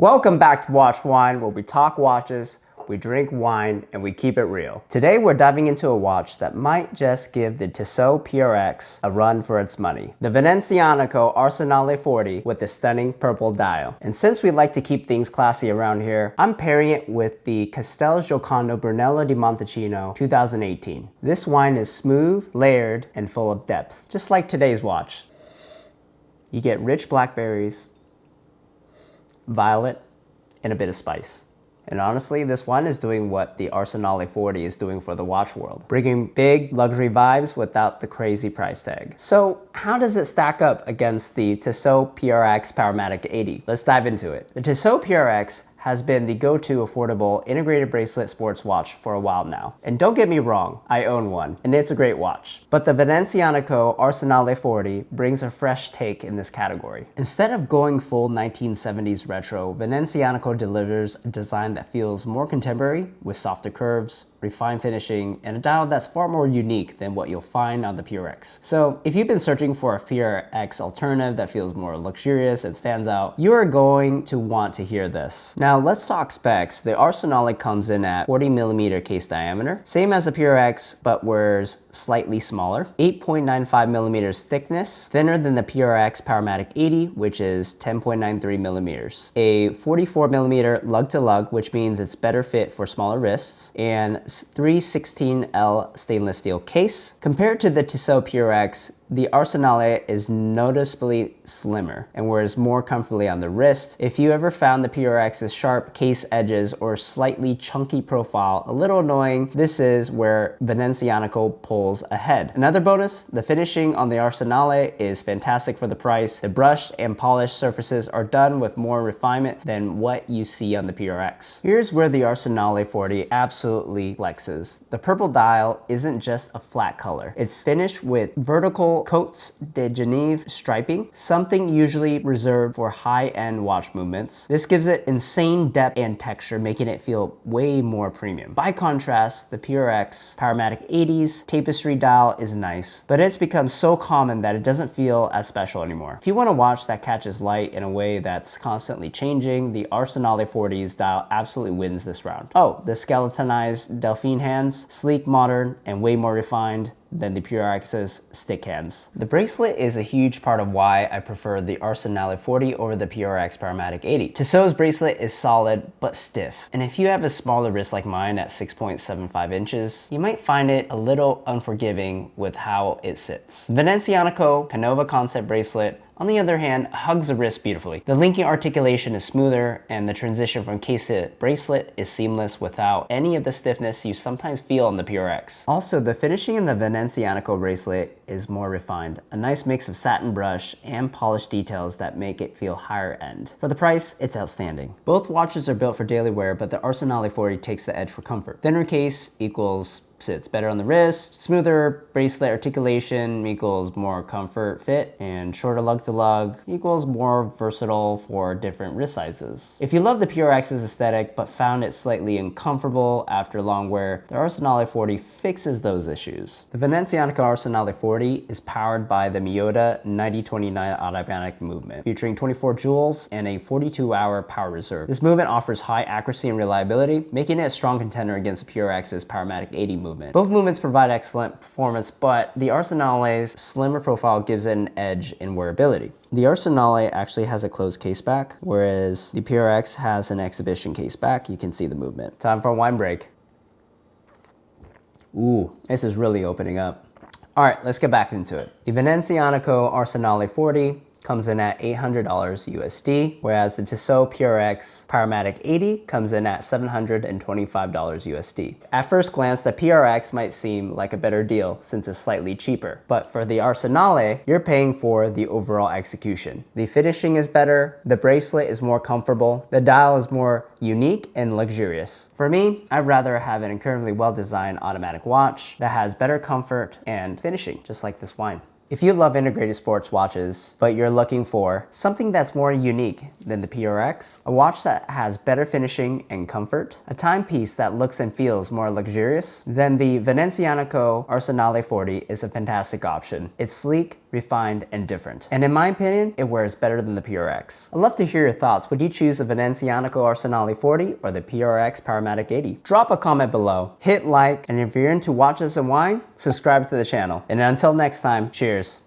Welcome back to WatchWined, where we talk watches, we drink wine, and we keep it real. Today we're diving into a watch that might just give the Tissot PRX a run for its money. The Venezianico Arsenale 40 with the stunning purple dial. And since we like to keep things classy around here, I'm pairing it with the Castel Giocondo Brunello di Montalcino 2018. This wine is smooth, layered, and full of depth, just like today's watch. You get rich blackberries, violet, and a bit of spice. And honestly, this wine is doing what the Arsenale 40 is doing for the watch world, bringing big luxury vibes without the crazy price tag. So how does it stack up against the Tissot PRX Powermatic 80? Let's dive into it. The Tissot PRX has been the go-to affordable integrated bracelet sports watch for a while now. And don't get me wrong, I own one, and it's a great watch. But the Venezianico Arsenale 40 brings a fresh take in this category. Instead of going full 1970s retro, Venezianico delivers a design that feels more contemporary with softer curves, refined finishing, and a dial that's far more unique than what you'll find on the PRX. So if you've been searching for a PRX alternative that feels more luxurious and stands out, you are going to want to hear this. Now let's talk specs. The Arsenale comes in at 40mm case diameter, same as the PRX, but wears slightly smaller, 8.95mm thickness, thinner than the PRX Powermatic 80, which is 10.93mm. A 44mm lug-to-lug, which means it's better fit for smaller wrists, and 316L stainless steel case. Compared to the Tissot PRX, the Arsenale is noticeably slimmer and wears more comfortably on the wrist. If you ever found the PRX's sharp case edges or slightly chunky profile a little annoying, this is where Venezianico pulls ahead. Another bonus, the finishing on the Arsenale is fantastic for the price. The brushed and polished surfaces are done with more refinement than what you see on the PRX. Here's where the Arsenale 40 absolutely flexes. The purple dial isn't just a flat color. It's finished with vertical Côtes de Genève striping, something usually reserved for high-end watch movements. This gives it insane depth and texture, making it feel way more premium. By contrast, the PRX Powermatic 80's tapestry dial is nice, but it's become so common that it doesn't feel as special anymore. If you want a watch that catches light in a way that's constantly changing, the Arsenale 40's dial absolutely wins this round. Oh, the skeletonized Delphine hands, sleek, modern, and way more refined than the PRX's stick hands. The bracelet is a huge part of why I prefer the Arsenale 40 over the PRX Powermatic 80. Tissot's bracelet is solid but stiff, and if you have a smaller wrist like mine at 6.75 inches, you might find it a little unforgiving with how it sits. Venezianico Canova Concept bracelet, on the other hand, hugs the wrist beautifully. The linking articulation is smoother, and the transition from case to bracelet is seamless without any of the stiffness you sometimes feel on the PRX. Also, the finishing in the Venezianico bracelet is more refined. A nice mix of satin brush and polished details that make it feel higher end. For the price, it's outstanding. Both watches are built for daily wear, but the Arsenale 40 takes the edge for comfort. Thinner case equals sits better on the wrist, smoother bracelet articulation equals more comfort fit, and shorter lug-to-lug equals more versatile for different wrist sizes. If you love the PRX's aesthetic but found it slightly uncomfortable after long wear, the Arsenale 40 fixes those issues. The Venezianico Arsenale 40 is powered by the Miyota 9029 automatic movement, featuring 24 joules and a 42-hour power reserve. This movement offers high accuracy and reliability, making it a strong contender against the PRX's Powermatic 80 movement. Both movements provide excellent performance, but the Arsenale's slimmer profile gives it an edge in wearability. The Arsenale actually has a closed case back, whereas the PRX has an exhibition case back. You can see the movement. Time for a wine break. Ooh, this is really opening up. All right, let's get back into it. The Venezianico Arsenale 40 comes in at $800 USD, whereas the Tissot PRX Powermatic 80 comes in at $725 USD. At first glance, the PRX might seem like a better deal since it's slightly cheaper, but for the Arsenale, you're paying for the overall execution. The finishing is better, the bracelet is more comfortable, the dial is more unique and luxurious. For me, I'd rather have an incredibly well-designed automatic watch that has better comfort and finishing, just like this wine. If you love integrated sports watches, but you're looking for something that's more unique than the PRX, a watch that has better finishing and comfort, a timepiece that looks and feels more luxurious, then the Venezianico Arsenale 40 is a fantastic option. It's sleek, refined, and different. And in my opinion, it wears better than the PRX. I'd love to hear your thoughts. Would you choose the Venezianico Arsenale 40 or the PRX Powermatic 80? Drop a comment below, hit like, and if you're into watches and wine, subscribe to the channel. And until next time, cheers.